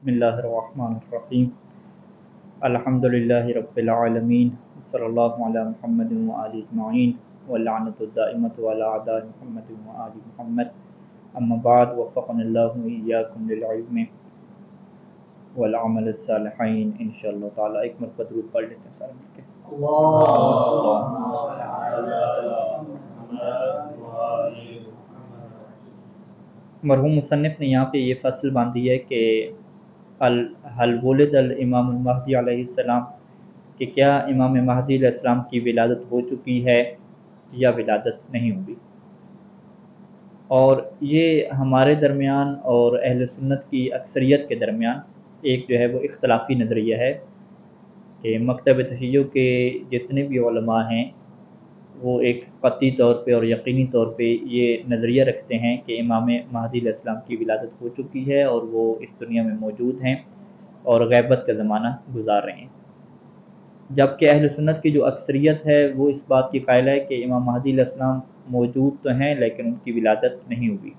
بسم اللہ الرحمن الرحیم الحمدللہ رب العالمین صلی اللہ علی محمد وآل اجمعین واللعنۃ الدائمۃ علی اعداء محمد وآل محمد اما بعد وفقنا اللہ وإیاکم للعلم والعمل الصالحین انشاءاللہ تعالی۔ ایک مرتبہ درود پڑھ لیتے ہیں سارے مل کے۔ مرحوم مصنف نے یہاں پہ یہ فصل باندھی ہے کہ حل ولد الامام المہدی علیہ السلام، کہ کیا امام مہدی علیہ السلام کی ولادت ہو چکی ہے یا ولادت نہیں ہوئی۔ اور یہ ہمارے درمیان اور اہل سنت کی اکثریت کے درمیان ایک جو ہے وہ اختلافی نظریہ ہے کہ مکتب تشیع کے جتنے بھی علماء ہیں وہ ایک قطعی طور پہ اور یقینی طور پہ یہ نظریہ رکھتے ہیں کہ امام مہدی علیہ السلام کی ولادت ہو چکی ہے اور وہ اس دنیا میں موجود ہیں اور غیبت کا زمانہ گزار رہے ہیں، جبکہ اہل سنت کی جو اکثریت ہے وہ اس بات کی قائل ہے کہ امام مہدی علیہ السلام موجود تو ہیں لیکن ان کی ولادت نہیں ہوئی۔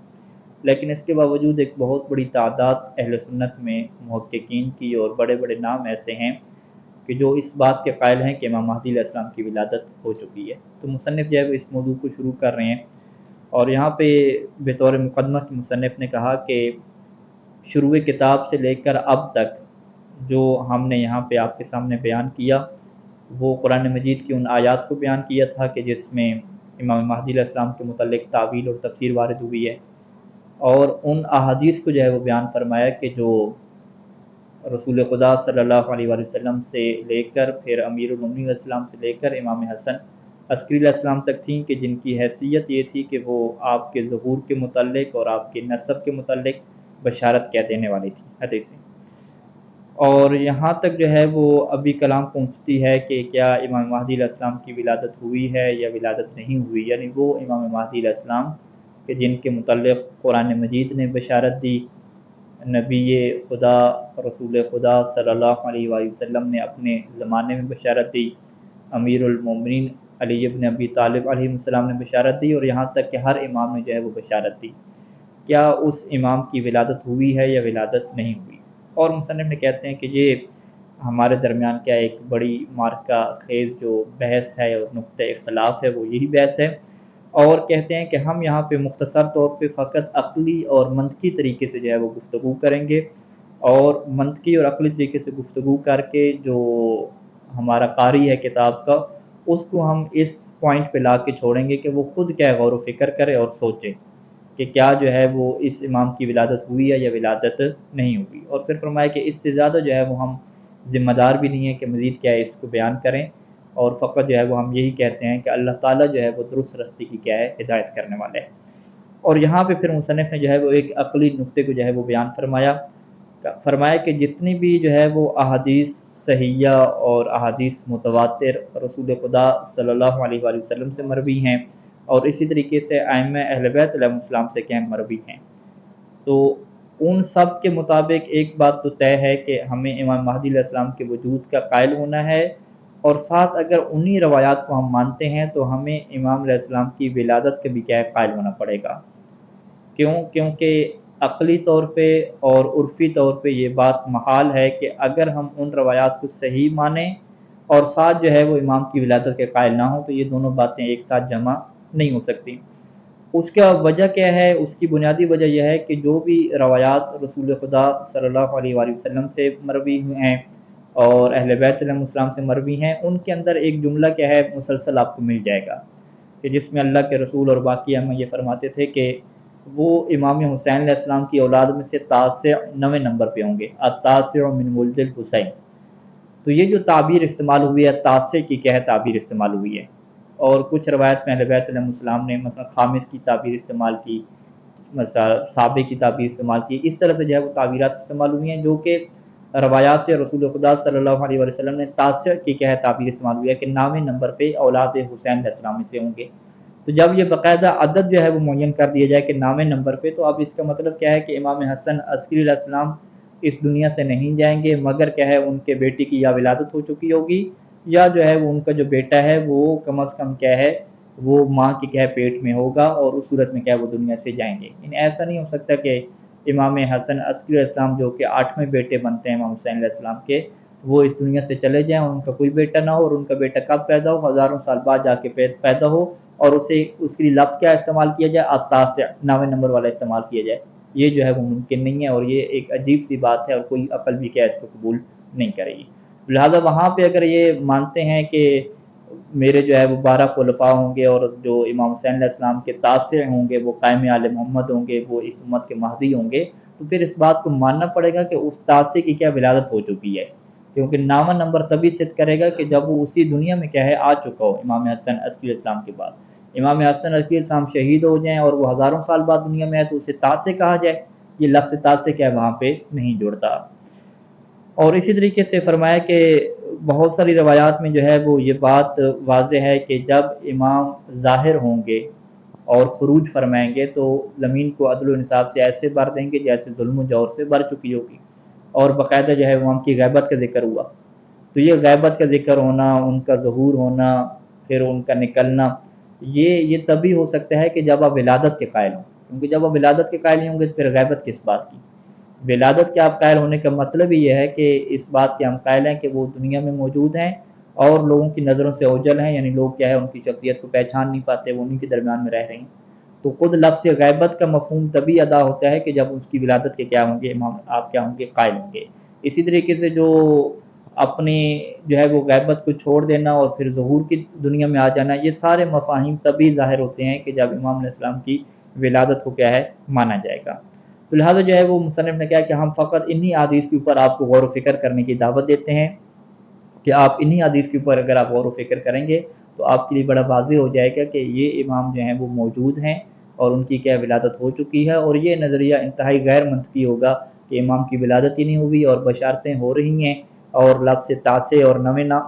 لیکن اس کے باوجود ایک بہت بڑی تعداد اہل سنت میں محققین کی اور بڑے بڑے نام ایسے ہیں کہ جو اس بات کے قائل ہیں کہ امام مہدی علیہ السلام کی ولادت ہو چکی ہے۔ تو مصنف جو ہے وہ اس موضوع کو شروع کر رہے ہیں، اور یہاں پہ بطور مقدمہ کی مصنف نے کہا کہ شروع کتاب سے لے کر اب تک جو ہم نے یہاں پہ آپ کے سامنے بیان کیا وہ قرآن مجید کی ان آیات کو بیان کیا تھا کہ جس میں امام مہدی علیہ السلام کے متعلق تعویل اور تفسیر وارد ہوئی ہے، اور ان احادیث کو جو ہے وہ بیان فرمایا کہ جو رسول خدا صلی اللہ علیہ وآلہ وسلم سے لے کر پھر امیر المومنین علیہ السلام سے لے کر امام حسن عسکری علیہ السلام تک تھیں، کہ جن کی حیثیت یہ تھی کہ وہ آپ کے ظہور کے متعلق اور آپ کے نسب کے متعلق بشارت کیا دینے والی تھی حدیثیں۔ اور یہاں تک جو ہے وہ ابھی کلام پہنچتی ہے کہ کیا امام مہدی علیہ السلام کی ولادت ہوئی ہے یا ولادت نہیں ہوئی، یعنی وہ امام مہدی علیہ السلام کہ جن کے متعلق قرآن مجید نے بشارت دی، نبی خدا رسول خدا صلی اللہ علیہ وآلہ وسلم نے اپنے زمانے میں بشارت دی، امیر المومنین علی ابن ابی طالب علیہ السلام نے بشارت دی، اور یہاں تک کہ ہر امام نے جو ہے وہ بشارت دی۔ کیا اس امام کی ولادت ہوئی ہے یا ولادت نہیں ہوئی؟ اور مصنف نے کہتے ہیں کہ یہ ہمارے درمیان کیا ایک بڑی مارکہ خیز جو بحث ہے اور نقطہ اختلاف ہے وہ یہی بحث ہے، اور کہتے ہیں کہ ہم یہاں پہ مختصر طور پہ فقط عقلی اور منطقی طریقے سے جو ہے وہ گفتگو کریں گے، اور منطقی اور عقلی طریقے سے گفتگو کر کے جو ہمارا قاری ہے کتاب کا اس کو ہم اس پوائنٹ پہ لا کے چھوڑیں گے کہ وہ خود کیا غور و فکر کرے اور سوچے کہ کیا جو ہے وہ اس امام کی ولادت ہوئی ہے یا ولادت نہیں ہوئی۔ اور پھر فرمایا کہ اس سے زیادہ جو ہے وہ ہم ذمہ دار بھی نہیں ہیں کہ مزید کیا ہے اس کو بیان کریں، اور فقط جو ہے وہ ہم یہی کہتے ہیں کہ اللہ تعالیٰ جو ہے وہ درست رستے کی کیا ہے ہدایت کرنے والے ہیں۔ اور یہاں پہ پھر مصنف نے جو ہے وہ ایک عقلی نقطے کو جو ہے وہ بیان فرمایا کہ جتنی بھی جو ہے وہ احادیث صحیحہ اور احادیث متواتر رسول خدا صلی اللہ علیہ وآلہ وسلم سے مروی ہیں، اور اسی طریقے سے ائمہ اہل بیت علیہ السلام سے کیا مروی ہیں، تو ان سب کے مطابق ایک بات تو طے ہے کہ ہمیں امام مہدی علیہ السلام کے وجود کا قائل ہونا ہے، اور ساتھ اگر انہی روایات کو ہم مانتے ہیں تو ہمیں امام علیہ السلام کی ولادت کے بھی کیا قائل ہونا پڑے گا۔ کیونکہ عقلی طور پہ اور عرفی طور پہ یہ بات محال ہے کہ اگر ہم ان روایات کو صحیح مانیں اور ساتھ جو ہے وہ امام کی ولادت کے قائل نہ ہوں تو یہ دونوں باتیں ایک ساتھ جمع نہیں ہو سکتی۔ اس کا وجہ کیا ہے؟ اس کی بنیادی وجہ یہ ہے کہ جو بھی روایات رسول خدا صلی اللہ علیہ وآلہ وسلم سے مروی ہوئے ہیں اور اہل بیت علیہ السلام سے مروی ہیں، ان کے اندر ایک جملہ کیا ہے مسلسل آپ کو مل جائے گا، کہ جس میں اللہ کے رسول اور باقی ہمیں یہ فرماتے تھے کہ وہ امام حسین علیہ السلام کی اولاد میں سے تاسع 9 نمبر پہ ہوں گے، التاسع من ولد الحسین۔ تو یہ جو تعبیر استعمال ہوئی ہے تاسع کی کیا ہے تعبیر استعمال ہوئی ہے، اور کچھ روایت میں اہل بیت علیہ السلام نے مثلا خامس کی تعبیر استعمال کی، مثلا سابع کی تعبیر استعمال کی، اس طرح سے جو ہے وہ تعبیرات استعمال ہوئی ہیں جو کہ روایات سے رسول خدا صلی اللہ علیہ وسلم نے تاسع کی کیا ہے تعبیر استعمال ہوئی ہے کہ 9 نمبر پہ اولاد حسین علیہ السلام میں سے ہوں گے۔ تو جب یہ باقاعدہ عدد جو ہے وہ معین کر دیا جائے کہ 9 نمبر پہ، تو اب اس کا مطلب کیا ہے کہ امام حسن عسکری علیہ السلام اس دنیا سے نہیں جائیں گے مگر کیا ہے ان کے بیٹی کی یا ولادت ہو چکی ہوگی، یا جو ہے وہ ان کا جو بیٹا ہے وہ کم از کم کیا ہے وہ ماں کے کیا ہے پیٹ میں ہوگا، اور اس صورت میں کیا ہے وہ دنیا سے جائیں گے۔ ایسا نہیں ہو سکتا کہ امام حسن عسکری علیہ السلام جو کہ 8ویں بیٹے بنتے ہیں امام حسین علیہ السلام کے، وہ اس دنیا سے چلے جائیں، ان کا کوئی بیٹا نہ ہو، اور ان کا بیٹا کب پیدا ہو؟ ہزاروں سال بعد جا کے پیدا ہو، اور اسے اس کے لیے لفظ کیا استعمال کیا جائے؟ التاسع، 9ویں نمبر والا استعمال کیا جائے۔ یہ جو ہے وہ ممکن نہیں ہے، اور یہ ایک عجیب سی بات ہے، اور کوئی عقل بھی کیا اس کو قبول نہیں کرے گی۔ لہٰذا وہاں پہ اگر یہ مانتے ہیں کہ میرے جو ہے وہ 12 خلفاء ہوں گے، اور جو امام حسین علیہ السلام کے تاسع ہوں گے وہ قائم آل محمد ہوں گے، وہ اس امت کے مہدی ہوں گے، تو پھر اس بات کو ماننا پڑے گا کہ اس تاسع کی کیا ولادت ہو چکی ہے، کیونکہ 9واں نمبر تبھی صدق کرے گا کہ جب وہ اسی دنیا میں کیا ہے آ چکا ہو امام حسن عسکری السلام کے بعد۔ امام حسن عسکری السلام شہید ہو جائیں اور وہ ہزاروں سال بعد دنیا میں آئے تو اسے تاسع کہا جائے؟ یہ لفظ تاسع کیا ہے وہاں پہ نہیں جڑتا۔ اور اسی طریقے سے فرمایا کہ بہت ساری روایات میں جو ہے وہ یہ بات واضح ہے کہ جب امام ظاہر ہوں گے اور خروج فرمائیں گے تو زمین کو عدل و انصاف سے ایسے بھر دیں گے جیسے ظلم و جور سے بھر چکی ہوگی، اور باقاعدہ جو ہے وہاں کی غیبت کا ذکر ہوا۔ تو یہ غیبت کا ذکر ہونا، ان کا ظہور ہونا، پھر ان کا نکلنا، یہ تبھی ہو سکتا ہے کہ جب آپ ولادت کے قائل ہوں، کیونکہ جب آپ ولادت کے قائل نہیں ہوں گے تو پھر غیبت کس بات کی؟ ولادت کے آپ قائل ہونے کا مطلب ہی یہ ہے کہ اس بات کے ہم قائل ہیں کہ وہ دنیا میں موجود ہیں اور لوگوں کی نظروں سے اوجھل ہیں، یعنی لوگ کیا ہے ان کی شخصیت کو پہچان نہیں پاتے، وہ انہیں کے درمیان میں رہ رہے ہیں۔ تو خود لفظ غیبت کا مفہوم تبھی ادا ہوتا ہے کہ جب اس کی ولادت کے کیا ہوں گے امام، آپ کیا ہوں گے؟ قائل ہوں گے۔ اسی طریقے سے جو اپنی جو ہے وہ غیبت کو چھوڑ دینا اور پھر ظہور کی دنیا میں آ جانا، یہ سارے مفاہیم تبھی ظاہر ہوتے ہیں کہ جب امام علیہ السلام کی ولادت کو کیا ہے مانا جائے گا۔ تو لہٰذا جو ہے وہ مصنف نے کہا کہ ہم فقط انہی حدیث کے اوپر آپ کو غور و فکر کرنے کی دعوت دیتے ہیں کہ آپ انہی حدیث کے اوپر اگر آپ غور و فکر کریں گے تو آپ کے لیے بڑا واضح ہو جائے گا کہ یہ امام جو ہیں وہ موجود ہیں اور ان کی کیا ولادت ہو چکی ہے، اور یہ نظریہ انتہائی غیر منطقی ہوگا کہ امام کی ولادت ہی نہیں ہوئی اور بشارتیں ہو رہی ہیں، اور لفظ تاسع اور 9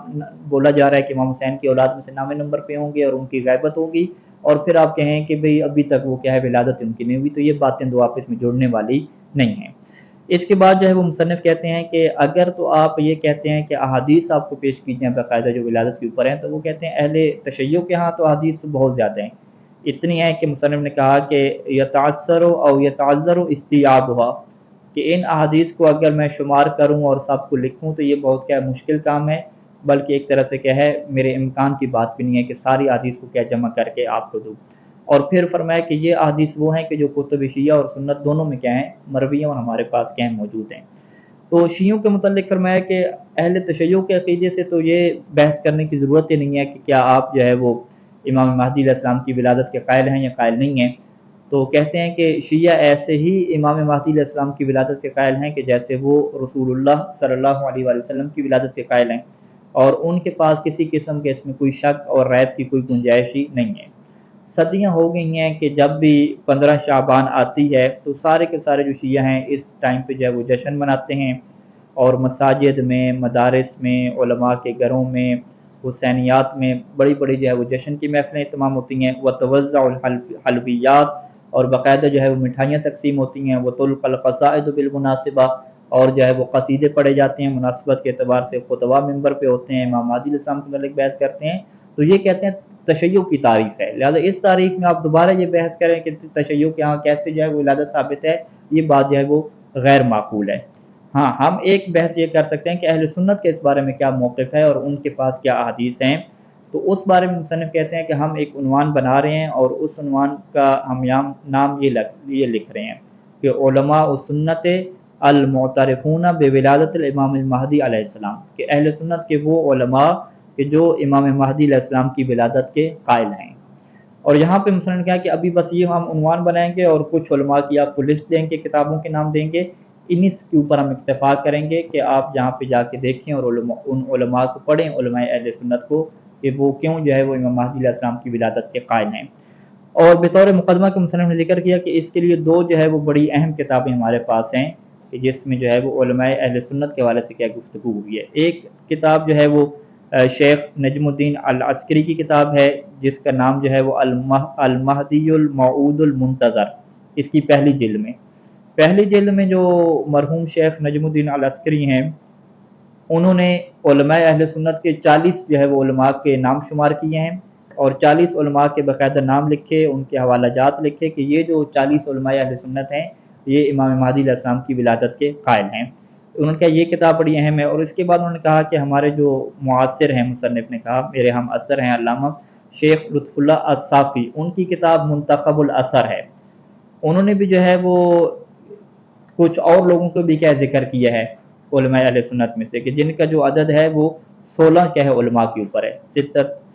بولا جا رہا ہے کہ امام حسین کی اولاد میں سے 9 نمبر پہ ہوں گے اور ان کی غیبت ہوگی، اور پھر آپ کہیں کہ بھئی ابھی تک وہ کیا ہے ولادت ان کی نہیں ہوئی، تو یہ باتیں دو آپس میں جڑنے والی نہیں ہیں۔ اس کے بعد جو ہے وہ مصنف کہتے ہیں کہ اگر تو آپ یہ کہتے ہیں کہ احادیث آپ کو پیش کی جائیں باقاعدہ جو ولادت کے اوپر ہیں، تو وہ کہتے ہیں اہل تشیع کے ہاں تو احادیث تو بہت زیادہ ہیں، اتنی ہیں کہ مصنف نے کہا کہ یتعثر او یتعذر استیعابها، کہ ان احادیث کو اگر میں شمار کروں اور سب کو لکھوں تو یہ بہت کیا مشکل کام ہے، بلکہ ایک طرح سے کیا ہے میرے امکان کی بات بھی نہیں ہے کہ ساری احادیث کو کیا جمع کر کے آپ کو دوں۔ اور پھر فرمایا کہ یہ احادیث وہ ہیں کہ جو کتب شیعہ اور سنت دونوں میں کیا ہیں مروی اور ہمارے پاس کیا ہیں موجود ہیں۔ تو شیعوں کے متعلق فرمایا کہ اہل تشیع کے عقیدے سے تو یہ بحث کرنے کی ضرورت ہی نہیں ہے کہ کیا آپ جو ہے وہ امام مہدی علیہ السلام کی ولادت کے قائل ہیں یا قائل نہیں ہیں۔ تو کہتے ہیں کہ شیعہ ایسے ہی امام مہدی علیہ السلام کی ولادت کے قائل ہیں کہ جیسے وہ رسول اللہ صلی اللہ علیہ وآلہ وسلم کی ولادت کے قائل ہیں، اور ان کے پاس کسی قسم کے اس میں کوئی شک اور ریب کی کوئی گنجائش ہی نہیں ہے۔ صدیاں ہو گئی ہیں کہ جب بھی 15 شعبان آتی ہے تو سارے کے سارے جو شیعہ ہیں اس ٹائم پہ جو ہے وہ جشن مناتے ہیں، اور مساجد میں، مدارس میں، علماء کے گھروں میں، حسینیات میں بڑی بڑی جو ہے وہ جشن کی محفلیں اہتمام ہوتی ہیں، وتوزع الحلویات، اور باقاعدہ جو ہے وہ مٹھائیاں تقسیم ہوتی ہیں، وتلقى القصائد بالمناسبہ، اور جو ہے وہ قصیدے پڑھے جاتے ہیں مناسبت کے اعتبار سے، خطبہ ممبر پہ ہوتے ہیں، امام مہدی علیہ السلام کے متعلق بحث کرتے ہیں۔ تو یہ کہتے ہیں تشیع کی تاریخ ہے، لہٰذا اس تاریخ میں آپ دوبارہ یہ بحث کریں کہ تشیع کے ہاں کیسے جو ہے وہ ولادت ثابت ہے، یہ بات جو ہے وہ غیر معقول ہے۔ ہاں ہم ایک بحث یہ کر سکتے ہیں کہ اہل سنت کے اس بارے میں کیا موقف ہے اور ان کے پاس کیا احادیث ہیں، تو اس بارے میں مصنف کہتے ہیں کہ ہم ایک عنوان بنا رہے ہیں اور اس عنوان کا ہم نام یہ لکھ رہے ہیں کہ علماء السنت المعترفون بولادت الامام المہدی علیہ السلام، کہ اہل سنت کے وہ علماء کہ جو امام مہدی علیہ السلام کی ولادت کے قائل ہیں۔ اور یہاں پہ مصنف نے کہا کہ ابھی بس یہ ہم عنوان بنائیں گے اور کچھ علماء کی آپ کو لسٹ دیں گے، کتابوں کے نام دیں گے، انہی کے اوپر ہم اکتفا کریں گے کہ آپ جہاں پہ جا کے دیکھیں اور ان علماء کو پڑھیں، علماء اہل سنت کو، کہ وہ کیوں جو ہے وہ امام مہدی علیہ السلام کی ولادت کے قائل ہیں۔ اور بطور مقدمہ کے مصنف نے ذکر کیا کہ اس کے لیے دو جو ہے وہ بڑی اہم کتابیں ہمارے پاس ہیں کہ جس میں جو ہے وہ علماء اہل سنت کے حوالے سے کیا گفتگو ہوئی ہے۔ ایک کتاب جو ہے وہ شیخ نجم الدین العسکری کی کتاب ہے جس کا نام جو ہے وہ المہدی الموعود المنتظر، اس کی پہلی جلد میں جو مرحوم شیخ نجم الدین العسکری ہیں انہوں نے علماء اہل سنت کے 40 جو ہے وہ علماء کے نام شمار کیے ہیں، اور 40 علماء کے باقاعدہ نام لکھے، ان کے حوالہ جات لکھے کہ یہ جو 40 علماء اہل سنت ہیں یہ امام مہدی علیہ السلام کی ولادت کے قائل ہیں۔ انہوں نے کہا یہ کتاب بڑی اہم ہے، اور اس کے بعد انہوں نے کہا کہ ہمارے جو معاصر ہیں، مصنف نے کہا میرے ہم اثر ہیں علامہ شیخ لطف اللہ الصافی، ان کی کتاب منتخب الاثر ہے، انہوں نے بھی جو ہے وہ کچھ اور لوگوں کو بھی کیا ذکر کیا ہے علماء اہل سنت میں سے، کہ جن کا جو عدد ہے وہ 16 کیا ہے علماء کے اوپر ہے،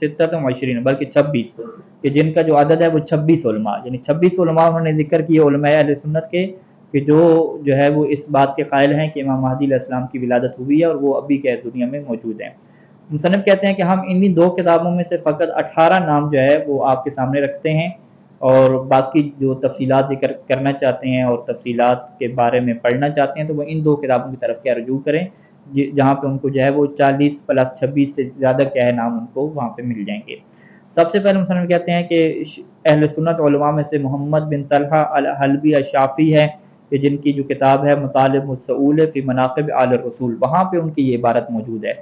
ستت و عشرین بلکہ 26، کہ جن کا جو عدد ہے وہ 26 علماء، یعنی 26 علماء انہوں نے ذکر کیے علماء اہل سنت کے، کہ جو ہے وہ اس بات کے قائل ہیں کہ امام مہدی علیہ السلام کی ولادت ہوئی ہے اور وہ ابھی کیا دنیا میں موجود ہیں۔ مصنف کہتے ہیں کہ ہم انہی 2 کتابوں میں سے فقط 18 نام جو ہے وہ آپ کے سامنے رکھتے ہیں، اور باقی جو تفصیلات ذکر کرنا چاہتے ہیں اور تفصیلات کے بارے میں پڑھنا چاہتے ہیں تو وہ ان 2 کتابوں کی طرف کیا رجوع کریں، جہاں پہ ان کو جو ہے وہ 40 پلس 26 سے زیادہ کیا ہے نام ان کو وہاں پہ مل جائیں گے۔ سب سے پہلے مصنف کہتے ہیں کہ اہل سنت علماء میں سے محمد بن طلحہ الحلبی الشافعی ہے، کہ جن کی جو کتاب ہے مطالب السؤول فی مناقب آل الرسول، وہاں پہ ان کی یہ عبارت موجود ہے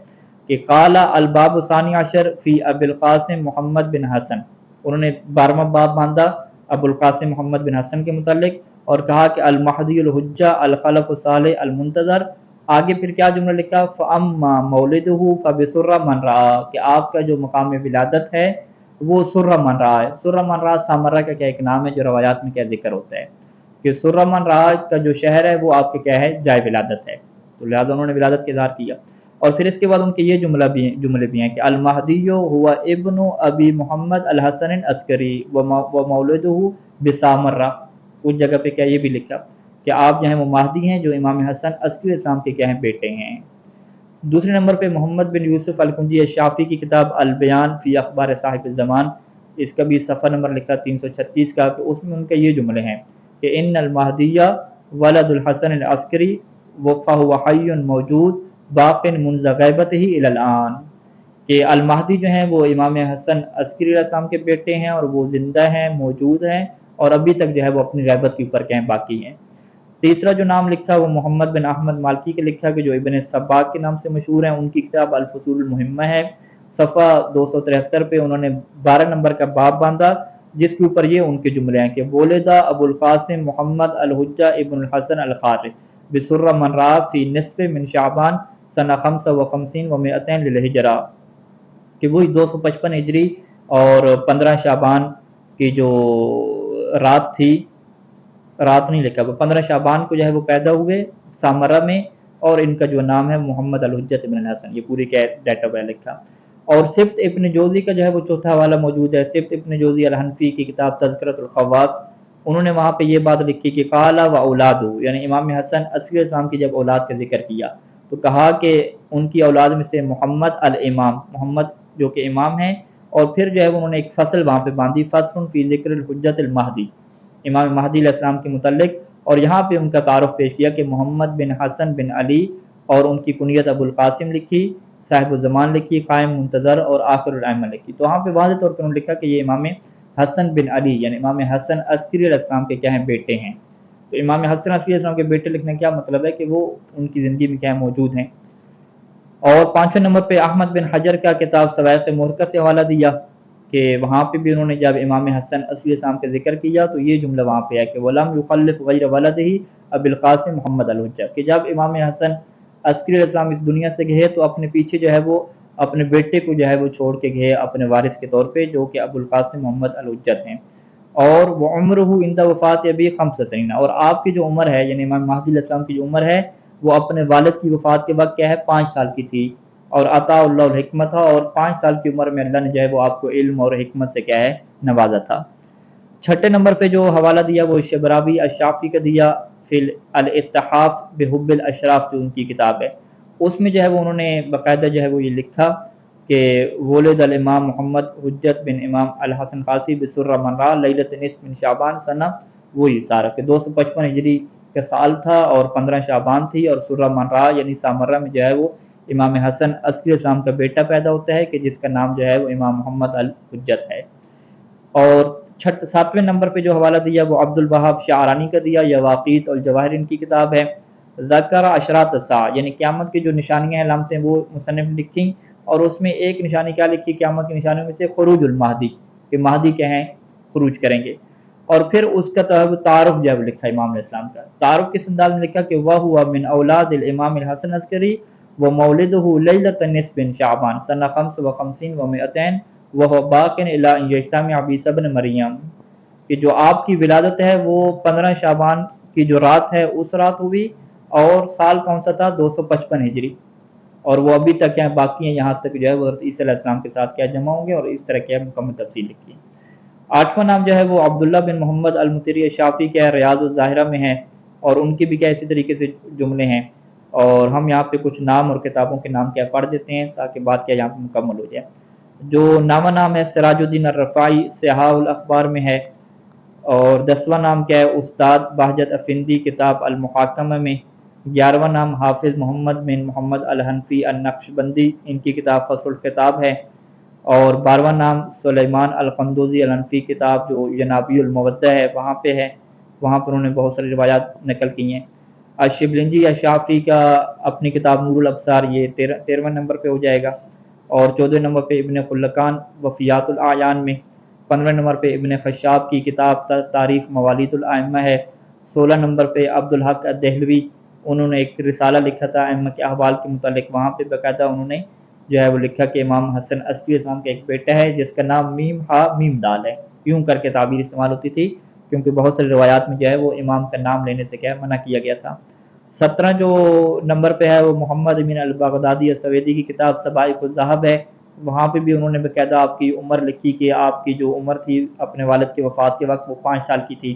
کہ قال الباب الثانی عشر فی ابی القاسم محمد بن حسن، انہوں نے 12واں باب باندھا ابو القاسم محمد بن حسن کے متعلق، اور کہا کہ المہدی الحجہ الخلف الصالح المنتظر، آگے پھر کیا جملہ لکھا فاما مولدہ فبسر من رعا، کہ آپ کا جو مقام ولادت ہے وہ سر من رعا ہے۔ سر من رعا سامرہ کا کیا ایک نام ہے جو روایات میں کیا ذکر ہوتا ہے کہ سر من رعا کا جو شہر ہے وہ آپ کے کیا ہے جائے ولادت ہے، تو لہٰذا انہوں نے ولادت کا اظہار کیا۔ اور پھر اس کے بعد ان کے یہ جملے بھی ہیں کہ المہدی ہوا ابن ابی محمد الحسن العسکری و مولدہ بسامرہ، اس جگہ پہ کیا یہ بھی لکھا کہ آپ جو ہیں وہ مہدی ہیں جو امام حسن عسکری اسلام کے کیا ہیں بیٹے ہیں۔ دوسرے نمبر پہ محمد بن یوسف الکنجی الشافعی کی کتاب البیان فی اخبار صاحب الزمان، اس کا بھی صفحہ نمبر لکھا 336 کا، کہ اس میں ان کے یہ جملے ہیں کہ ان المہدیہ ولد الحسن العسکری فہو حی موجود باق منذ غیبتہ الی الآن، کہ المہدی جو ہیں وہ امام حسن عسکری علیہ السلام کے بیٹے ہیں اور وہ زندہ ہیں، موجود ہیں، اور ابھی تک جو ہے وہ اپنی غیبت کے اوپر کہیں باقی ہیں۔ تیسرا جو نام لکھا وہ محمد بن احمد مالکی کے لکھا کہ جو ابن سباق کے نام سے مشہور ہیں، ان کی کتاب الفصول المہمہ ہے، صفحہ 273 پہ انہوں نے 12 نمبر کا باب باندھا جس کے اوپر یہ ان کے جملے ہیں کہ ولدہ ابو القاسم محمد الحجہ ابن الحسن الخارج بسر من رعا فی نصف من شعبان سنہ 55 و 200 للہجرہ، کہ وہی 255 ہجری اور 15 شعبان کی جو رات تھی، رات نہیں لکھا، 15 شعبان کو جو ہے وہ پیدا ہوئے سامرہ میں، اور ان کا جو نام ہے محمد الحجت ابن الحسن، یہ پوری ڈیٹا پہ لکھا۔ اور سبت ابن جوزی کا جو ہے وہ چوتھا حوالہ موجود ہے، سبت ابن جوزی الحنفی کی کتاب تذکرۃ الخواص، انہوں نے وہاں پہ یہ بات لکھی کہ قال و اولادہ، یعنی امام حسن عسکری اسلام کی جب اولاد کا ذکر کیا تو کہا کہ ان کی اولاد میں سے محمد الامام، محمد جو کہ امام ہیں، اور پھر جو ہے انہوں نے ایک فصل وہاں پہ باندھی، فصل فی ذکر الحجت المہدی، امام مہدی علیہ السلام کے متعلق، اور یہاں پہ ان کا تعارف پیش کیا کہ محمد بن حسن بن علی، اور ان کی کنیت ابو القاسم لکھی، صاحب الزمان لکھی، قائم منتظر اور آخر الائمہ لکھی، تو وہاں پہ واضح طور پر انہوں نے لکھا کہ یہ امام حسن بن علی یعنی امام حسن عسکری علیہ السلام کے کیا ہیں بیٹے ہیں۔ تو امام حسن عسکری علیہ السلام کے بیٹے لکھنے کا کیا مطلب ہے کہ وہ ان کی زندگی میں کیا موجود ہیں۔ اور 5ویں نمبر پہ احمد بن حجر کا کتاب سوائق محرقہ سے حوالہ دیا کہ وہاں پہ بھی انہوں نے جب امام حسن عسکری السلام کا ذکر کیا تو یہ جملہ وہاں پہ ہے کہ ولم یخلف غیر ولدہ ابی القاسم محمد الحجہ، کہ جب امام حسن عسکری علیہ السلام اس دنیا سے گئے تو اپنے پیچھے جو ہے وہ اپنے بیٹے کو جو ہے وہ چھوڑ کے گئے اپنے وارث کے طور پہ، جو کہ ابو القاسم محمد الحجت ہیں۔ اور وہ عمرہ عند وفات ابی 5 سنین، اور آپ کی جو عمر ہے یعنی امام مہدی علیہ السلام کی جو عمر ہے وہ اپنے والد کی وفات کے وقت کیا ہے 5 سال کی تھی، اور عطا اللہ الحکمت تھا، اور 5 سال کی عمر میں اللہ نے جو ہے وہ آپ کو علم اور حکمت سے کیا ہے نوازا تھا۔ 6 نمبر پہ جو حوالہ دیا وہ شبراوی الشافعی کا دیا فی الاتحاف بحب الاشراف، جو ان کی کتاب ہے، اس میں جو ہے وہ انہوں نے باقاعدہ جو ہے وہ یہ لکھا کہ ولد الامام محمد حجت بن امام الحسن قاسی بسر من رعا لیلۃ نصف من شعبان سنہ، وہی سارا کہ 255 ہجری کا سال تھا اور 15 شعبان تھی، اور سرہ من رعا یعنی سامرہ میں جو ہے وہ امام حسن عسکری السلام کا بیٹا پیدا ہوتا ہے کہ جس کا نام جو ہے وہ امام محمد الحجت ہے۔ اور 7ویں نمبر پہ جو حوالہ دیا وہ عبد الوہاب شعرانی کا دیا، یواقیت الجواہر ان کی کتاب ہے، ذکر اشراط الساعہ یعنی قیامت کی جو نشانیاں ہیں علامتیں وہ مصنف نے لکھی، اور اس میں ایک نشانی کیا لکھی قیامت کی نشانیوں میں سے خروج المہدی، کہ مہدی کیا ہیں خروج کریں گے۔ اور پھر اس کا تعارف جو ہے وہ لکھا امام علیہ السلام کا، تعارف کس انداز میں لکھا کہ وہ ہوا من اولاد الامام الحسن عسکری و مولدہ لیلۃ نصف بن شعبان سنہ 55 و 200 وهو باق الی ان یجتمع عیسی ابن مریم، کہ جو آپ کی ولادت ہے وہ 15 شعبان کی جو رات ہے اس رات ہوئی، اور سال کون سا تھا 255 ہجری، اور وہ ابھی تک کیا باقی ہیں، یہاں تک جو ہے وہ حضرت عیسیٰ علیہ السلام کے ساتھ کیا جمع ہوں گے، اور اس طرح کیا مکمل تفصیل لکھی ہے۔ 8واں نام جو ہے وہ عبداللہ بن محمد المطری شافی کیا ہے ریاض الظاہرہ میں ہے، اور ان کی بھی کیا اسی طریقے سے جملے ہیں، اور ہم یہاں پہ کچھ نام اور کتابوں کے نام کیا پڑھ دیتے ہیں تاکہ بات کیا یہاں پہ مکمل ہو جائے۔ جو نامہ نام ہے سراج الدین الرفاعی صحاح الاخبار میں ہے، اور 10واں نام کیا ہے استاد بہجت افندی کتاب المحاکمہ میں، 11واں نام حافظ محمد بن محمد الحنفی النقشبندی، ان کی کتاب فصل الخطاب ہے، اور 12واں نام سلیمان القندوزی الحنفی کتاب جو ینابی المودہ ہے وہاں پہ ہے، وہاں پر انہوں نے بہت ساری روایات نقل کی ہیں۔ الشبلنجی یا شافی کا اپنی کتاب نور الابصار یہ 13واں نمبر پہ ہو جائے گا، اور 14 نمبر پہ ابن خلقان وفیات الاعیان میں، 15 نمبر پہ ابن خشاب کی کتاب تاریخ موالید الائمہ ہے، 16 نمبر پہ عبدالحق الدہلوی، انہوں نے ایک رسالہ لکھا تھا ائمہ کے احوال کے متعلق، وہاں پہ باقاعدہ انہوں نے جو ہے وہ لکھا کہ امام حسن عسکری اسلام کا ایک بیٹا ہے جس کا نام میم ہا میم دال ہے، یوں کر کے تعبیر استعمال ہوتی تھی، کیونکہ بہت ساری روایات میں جو ہے وہ امام کا نام لینے سے کیا منع کیا گیا تھا۔ 17 جو نمبر پہ ہے وہ محمد بن البغدادی السویدی کی کتاب صبائح الذہب ہے، وہاں پہ بھی انہوں نے باقاعدہ آپ کی عمر لکھی کہ آپ کی جو عمر تھی اپنے والد کی وفات کے وقت وہ 5 سال کی تھی۔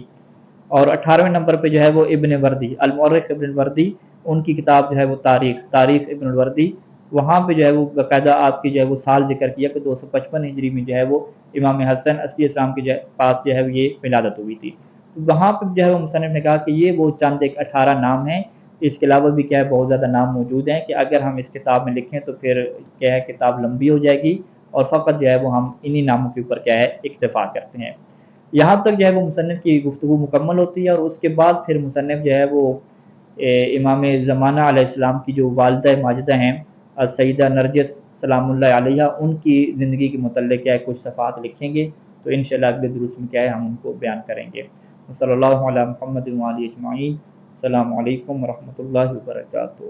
اور 18ویں نمبر پہ جو ہے وہ ابن وردی المؤرخ ابن الوردی، ان کی کتاب جو ہے وہ تاریخ ابن الوردی، وہاں پہ جو ہے وہ باقاعدہ آپ کی جو ہے وہ سال ذکر کیا کہ 255 ہجری میں جو ہے وہ امام حسن عسکری اسلام کے پاس جو ہے یہ ولادت ہوئی تھی۔ وہاں پہ جو ہے وہ مصنف نے کہا کہ یہ وہ چند ایک 18 نام ہیں، اس کے علاوہ بھی کیا ہے بہت زیادہ نام موجود ہیں کہ اگر ہم اس کتاب میں لکھیں تو پھر کیا ہے کتاب لمبی ہو جائے گی، اور فقط جو ہے وہ ہم انہی ناموں کے اوپر کیا ہے اکتفا کرتے ہیں۔ یہاں تک جو ہے وہ مصنف کی گفتگو مکمل ہوتی ہے، اور اس کے بعد پھر مصنف جو ہے وہ امام زمانہ علیہ السلام کی جو والدہ ماجدہ ہیں سیدہ نرجس سلام اللہ علیہ، ان کی زندگی کے متعلق کیا ہے کچھ صفحات لکھیں گے، تو انشاءاللہ اگلے دروس میں کیا ہے ہم ان کو بیان کریں گے۔ صلی اللہ علی محمد و آلہ اجمعین۔ السلام علیکم ورحمۃ اللہ وبرکاتہ۔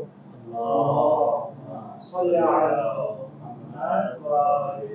اللهم صل على محمد وآل